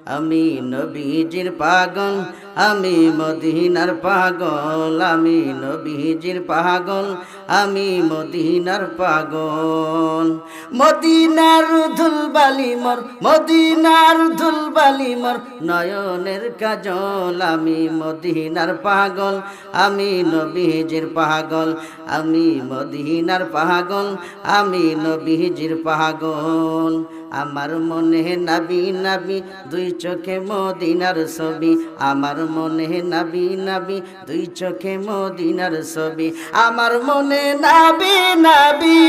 আমি নবীজির পাগল, আমি মদিনার পাগল, আমি নবীজির পাগল, আমি মদিনার পাগল। মদিনার ধুলবালি মোর, মদিনার ধুলবালি মোর নয়নের কাজল, আমি মদিনার পাগল, আমি নবীজির পাগল, আমি মদিনার পাগল, আমি নবীজির পাগল। আমার মনে নাবি নাবি দুই চোখে মদিনার ছবি, আমার মনে নাবি নাবি দুই চোখে মদিনার ছবি, আমার মনে নাবি নাবি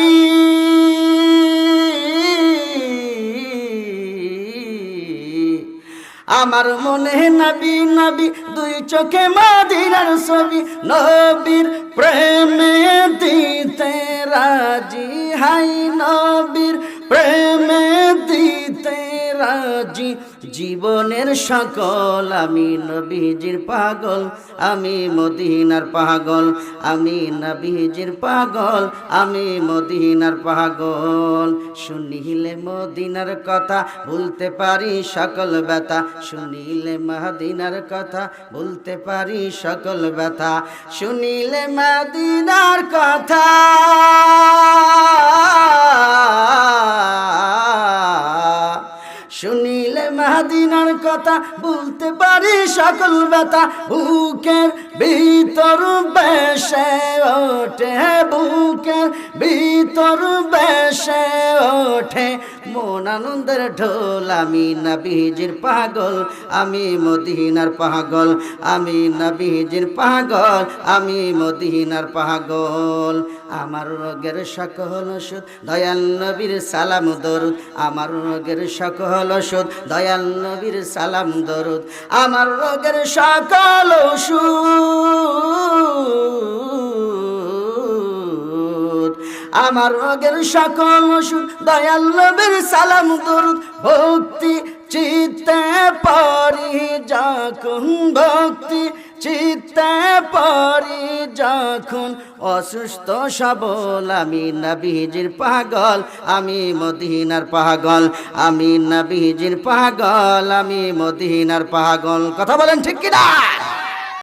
আমার মনে নবী নবী দুই চোখে মদিনার ছবি, নবীর প্রেমে দিতে রাজি, হাই নবীর প্রেমে দিতে রাজি, জীবনের সকল আমি নবীজির পাগল, আমি মদিনার পাগল, আমি নবীজির পাগল, আমি মদিনার পাগল। শুনিলে মদিনার কথা ভুলতে পারি সকল ব্যথা, শুনিলে মদিনার কথা ভুলতে পারি সকল ব্যথা, শুনিলে মদিনার কথা শুনিলে মদিনার কথা ভুলতে পারি সকল ব্যথা, বুকের ভিতর বেশে ওঠে, বুকের ভিতর বেশে ওঠে মন আনন্দের ঢোল, আমি নবীজির পাগল, আমি মদিনার পাগল, আমি নবীজির পাগল, আমি মদিনার পাগল। আমার রোগের সকল ওষুধ দয়াল নবীর সালাম দরুদ, আমার রোগের সকল ওষুধ দয়াল নবীর সালাম দরুদ, আমার রোগের সকল ওষুধ, আমার রোগের সকল ওষুধ দয়াল নবীর সালাম দরুদ। ভক্তি চিত্তে পরি যখন, ভক্তি চিত্তে পরি যখন অসুস্থ সবল, আমি নবীজির পাগল, আমি মদিনার পাগল, আমি নবীজির পাগল, আমি মদিনার পাগল। কথা বলেন ঠিক কিনা?